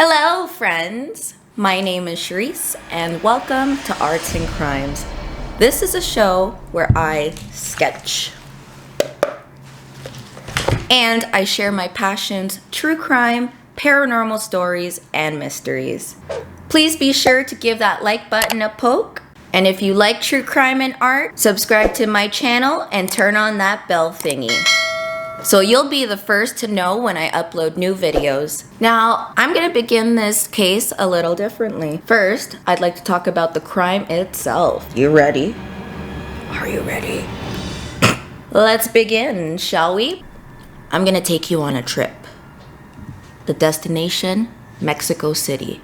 Hello, friends. My name is Charisse, and welcome to Arts and Crimes. This is a show where I sketch and I share my passions, true crime, paranormal stories, and mysteries. Please be sure to give that like button a poke. And if you like true crime and art, subscribe to my channel and turn on that bell thingy, so you'll be the first to know when I upload new videos. Now, I'm gonna begin this case a little differently. First, I'd like to talk about the crime itself. You ready? Are you ready? Let's begin, shall we? I'm gonna take you on a trip. The destination, Mexico City.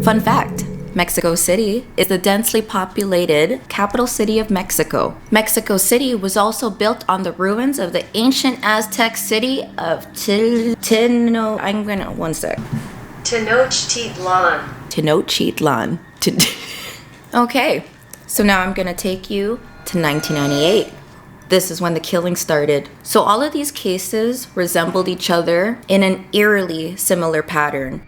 Fun fact. Mexico City is the densely populated capital city of Mexico. Mexico City was also built on the ruins of the ancient Aztec city of Tenochtitlan. Okay, so now I'm gonna take you to 1998. This is when the killing started. So all of these cases resembled each other in an eerily similar pattern.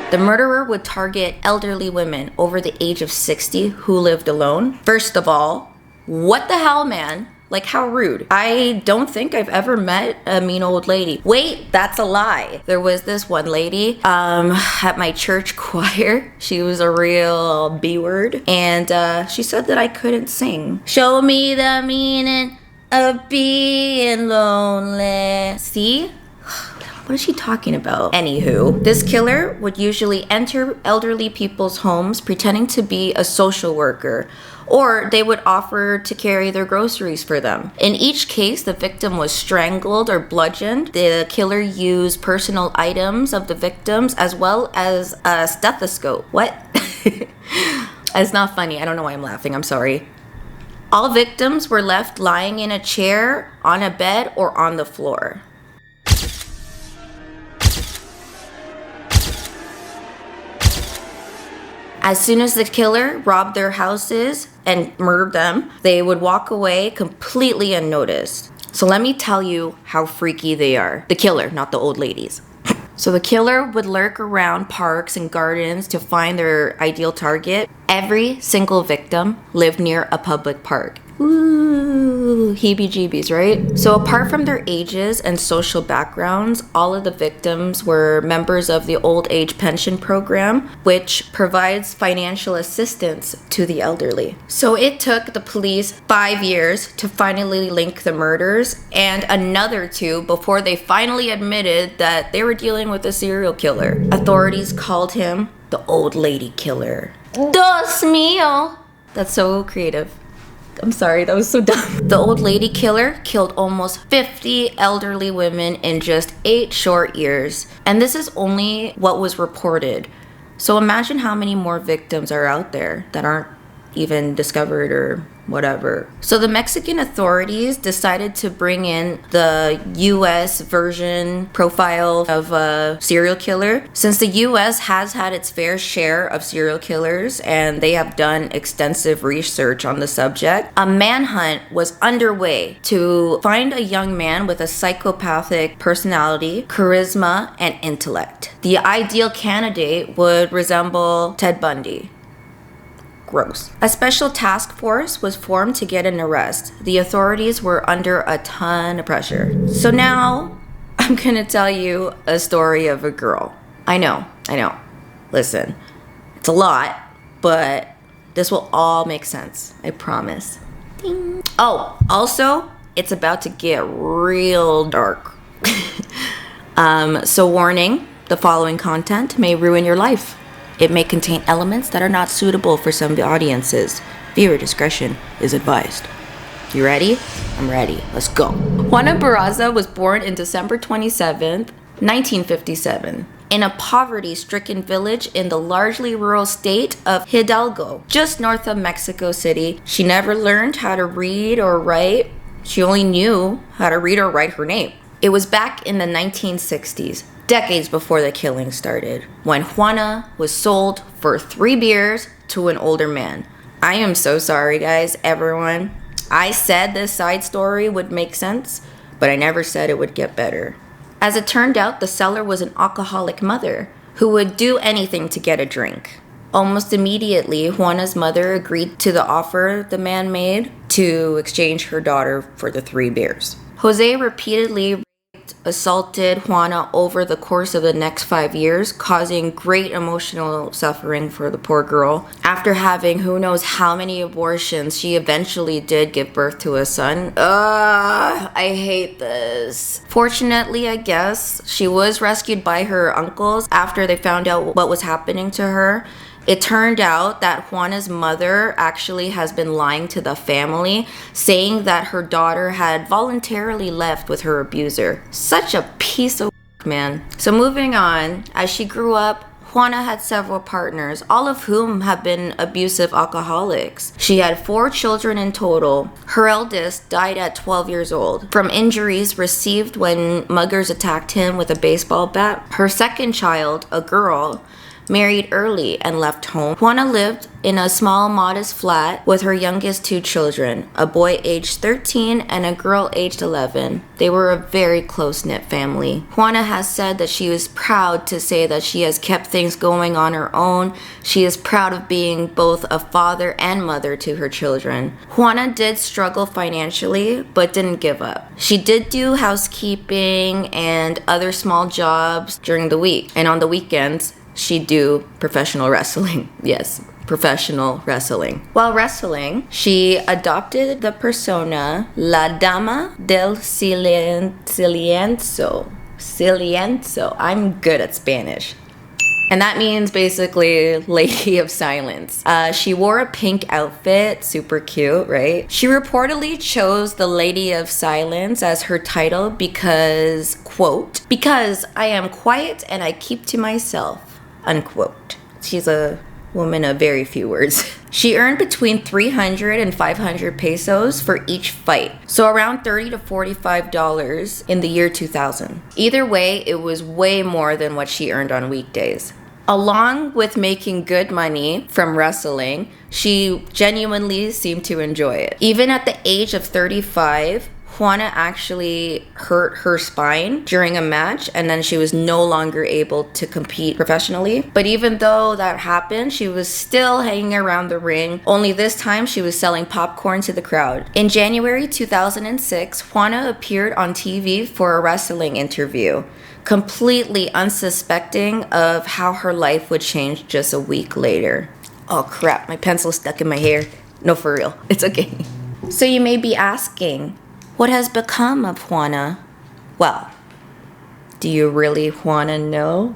The murderer would target elderly women over the age of 60 who lived alone. First of all, what the hell, man? Like, how rude. I don't think I've ever met a mean old lady. Wait, that's a lie. There was this one lady at my church choir. She was a real B-word, and she said that I couldn't sing. Show me the meaning of being lonely. See? What is she talking about? Anywho, this killer would usually enter elderly people's homes pretending to be a social worker, or they would offer to carry their groceries for them. In each case, the victim was strangled or bludgeoned. The killer used personal items of the victims as well as a stethoscope. What? It's not funny. I don't know why I'm laughing. I'm sorry. All victims were left lying in a chair, on a bed, or on the floor. As soon as the killer robbed their houses and murdered them, they would walk away completely unnoticed. So let me tell you how freaky they are. The killer, not the old ladies. So the killer would lurk around parks and gardens to find their ideal target. Every single victim lived near a public park. Ooh, heebie-jeebies, right? So apart from their ages and social backgrounds, all of the victims were members of the old age pension program, which provides financial assistance to the elderly. So it took the police 5 years to finally link the murders, and another 2 before they finally admitted that they were dealing with a serial killer. Authorities called him the old lady killer. Dios mío! That's so creative. I'm sorry, that was so dumb. The old lady killer killed almost 50 elderly women in just 8 short years. And this is only what was reported. So imagine how many more victims are out there that aren't even discovered or whatever. So the Mexican authorities decided to bring in the US version profile of a serial killer. Since the US has had its fair share of serial killers and they have done extensive research on the subject, a manhunt was underway to find a young man with a psychopathic personality, charisma, and intellect. The ideal candidate would resemble Ted Bundy. Gross. A special task force was formed to get an arrest. The authorities were under a ton of pressure. So now I'm gonna tell you a story of a girl. I know. Listen, it's a lot, but this will all make sense. I promise. Ding. Oh, also, it's about to get real dark. So warning, the following content may ruin your life. It may contain elements that are not suitable for some audiences. Viewer discretion is advised. You ready? I'm ready. Let's go. Juana Barraza was born in December 27th, 1957, in a poverty-stricken village in the largely rural state of Hidalgo, just north of Mexico City. She never learned how to read or write. She only knew how to read or write her name. It was back in the 1960s. Decades before the killing started, when Juana was sold for 3 beers to an older man. I am so sorry, guys, everyone. I said this side story would make sense, but I never said it would get better. As it turned out, the seller was an alcoholic mother who would do anything to get a drink. Almost immediately, Juana's mother agreed to the offer the man made to exchange her daughter for the 3 beers. Jose repeatedly assaulted Juana over the course of the next 5 years, causing great emotional suffering for the poor girl. After having who knows how many abortions, she eventually did give birth to a son. I hate this. Fortunately, I guess, she was rescued by her uncles after they found out what was happening to her. It turned out that Juana's mother actually has been lying to the family, saying that her daughter had voluntarily left with her abuser. Such a piece of man. So moving on, as she grew up, Juana had several partners, all of whom have been abusive alcoholics. She had 4 children in total. Her eldest died at 12 years old from injuries received when muggers attacked him with a baseball bat. Her second child, a girl, married early and left home. Juana lived in a small, modest flat with her youngest 2 children, a boy aged 13 and a girl aged 11. They were a very close-knit family. Juana has said that she is proud to say that she has kept things going on her own. She is proud of being both a father and mother to her children. Juana did struggle financially, but didn't give up. She did do housekeeping and other small jobs during the week, and on the weekends, she'd do professional wrestling. Yes, professional wrestling. While wrestling, she adopted the persona La Dama del Silencio. I'm good at Spanish. And that means basically Lady of Silence. She wore a pink outfit, super cute, right? She reportedly chose the Lady of Silence as her title because, quote, "because I am quiet and I keep to myself," unquote. She's a woman of very few words. She earned between 300 and 500 pesos for each fight, so around $30 to $45 in the year 2000. Either way, it was way more than what she earned on weekdays. Along with making good money from wrestling, she genuinely seemed to enjoy it. Even at the age of 35, Juana actually hurt her spine during a match, and then she was no longer able to compete professionally. But even though that happened, she was still hanging around the ring, only this time she was selling popcorn to the crowd. In January 2006, Juana appeared on TV for a wrestling interview, completely unsuspecting of how her life would change just a week later. Oh crap, my pencil's stuck in my hair. No, for real, it's okay. So you may be asking, what has become of Juana? Well, do you really want to know?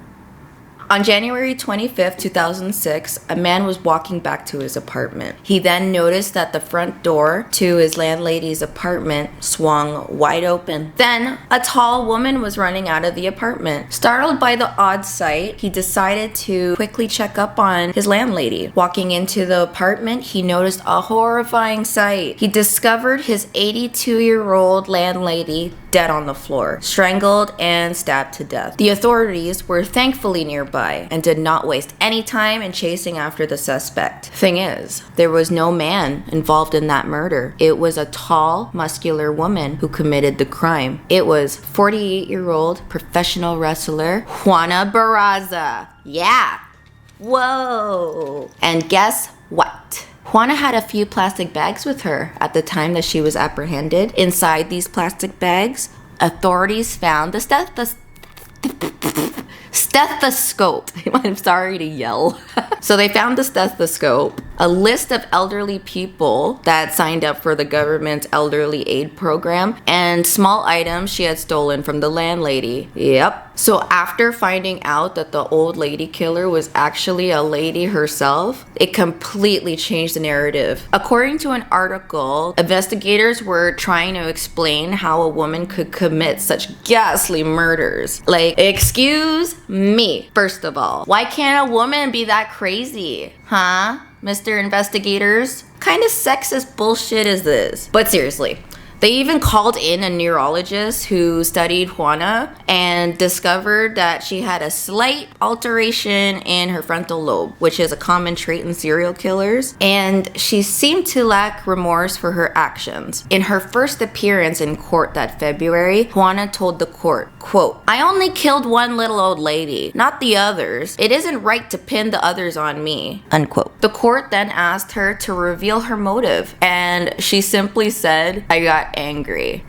On January 25th, 2006, a man was walking back to his apartment. He then noticed that the front door to his landlady's apartment swung wide open. Then, a tall woman was running out of the apartment. Startled by the odd sight, he decided to quickly check up on his landlady. Walking into the apartment, he noticed a horrifying sight. He discovered his 82-year-old landlady dead on the floor, strangled and stabbed to death. The authorities were thankfully nearby and did not waste any time in chasing after the suspect. Thing is, there was no man involved in that murder. It was a tall, muscular woman who committed the crime. It was 48-year-old professional wrestler Juana Barraza. Yeah. Whoa. And guess what? Juana had a few plastic bags with her at the time that she was apprehended. Inside these plastic bags, authorities found the stethoscope. I'm sorry to yell. So they found the stethoscope, a list of elderly people that signed up for the government's elderly aid program, and small items she had stolen from the landlady. Yep. So after finding out that the old lady killer was actually a lady herself, it completely changed the narrative. According to an article, investigators were trying to explain how a woman could commit such ghastly murders. Like, excuse me, first of all. Why can't a woman be that crazy? Huh? Mr. Investigators? Kind of sexist bullshit is this? But seriously, They even called in a neurologist who studied Juana and discovered that she had a slight alteration in her frontal lobe, which is a common trait in serial killers, and she seemed to lack remorse for her actions. In her first appearance in court that February, Juana told the court, quote, "I only killed one little old lady, not the others. It isn't right to pin the others on me," unquote. The court then asked her to reveal her motive, and she simply said, "I got angry."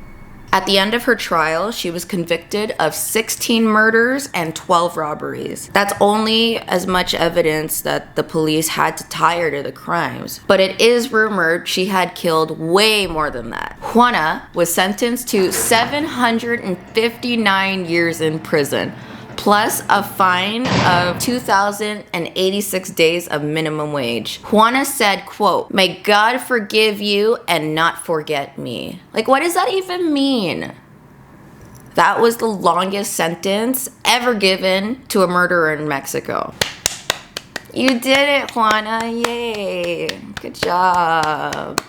At the end of her trial, she was convicted of 16 murders and 12 robberies. That's only as much evidence that the police had to tie her to the crimes. But it is rumored she had killed way more than that. Juana was sentenced to 759 years in prison, plus a fine of 2,086 days of minimum wage. Juana said, quote, "May God forgive you and not forget me." Like, what does that even mean? That was the longest sentence ever given to a murderer in Mexico. You did it, Juana. Yay. Good job.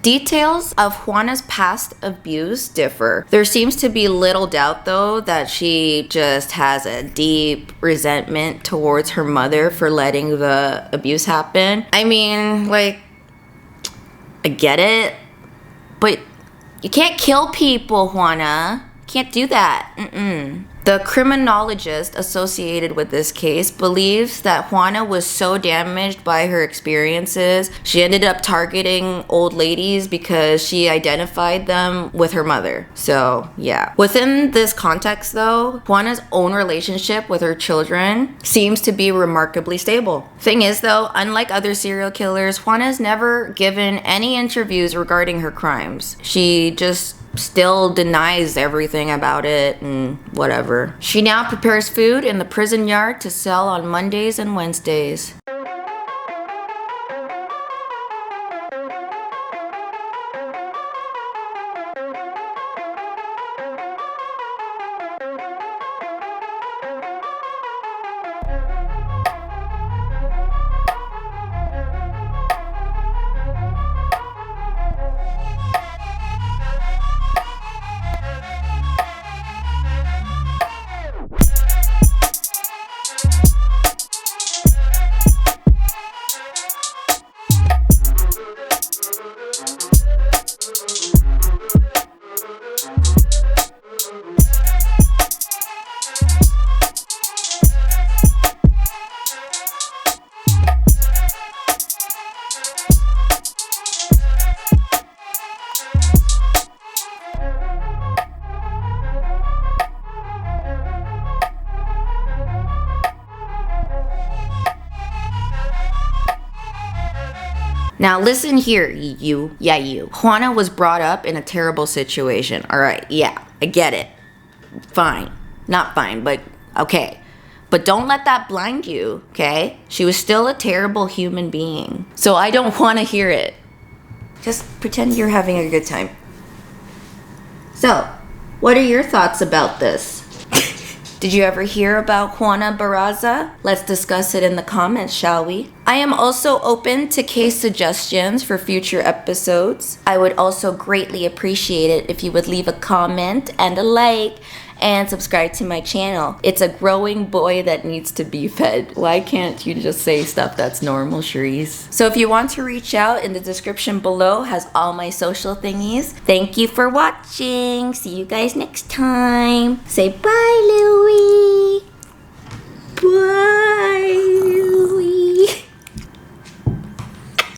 Details of Juana's past abuse differ. There seems to be little doubt, though, that she just has a deep resentment towards her mother for letting the abuse happen. I mean, like, I get it, but you can't kill people, Juana. You can't do that. The criminologist associated with this case believes that Juana was so damaged by her experiences, she ended up targeting old ladies because she identified them with her mother. So, yeah. Within this context, though, Juana's own relationship with her children seems to be remarkably stable. Thing is, though, unlike other serial killers, Juana's never given any interviews regarding her crimes. She just still denies everything about it and whatever. She now prepares food in the prison yard to sell on Mondays and Wednesdays. Now listen here, you. Juana was brought up in a terrible situation. All right, yeah, I get it. Fine. Not fine, but okay. But don't let that blind you, okay? She was still a terrible human being. So I don't want to hear it. Just pretend you're having a good time. So, what are your thoughts about this? Did you ever hear about Juana Barraza? Let's discuss it in the comments, shall we? I am also open to case suggestions for future episodes. I would also greatly appreciate it if you would leave a comment and a like and subscribe to my channel. It's a growing boy that needs to be fed. Why can't you just say stuff that's normal, Cherise? So if you want to reach out, in the description below has all my social thingies. Thank you for watching. See you guys next time. Say bye, Louie. Bye.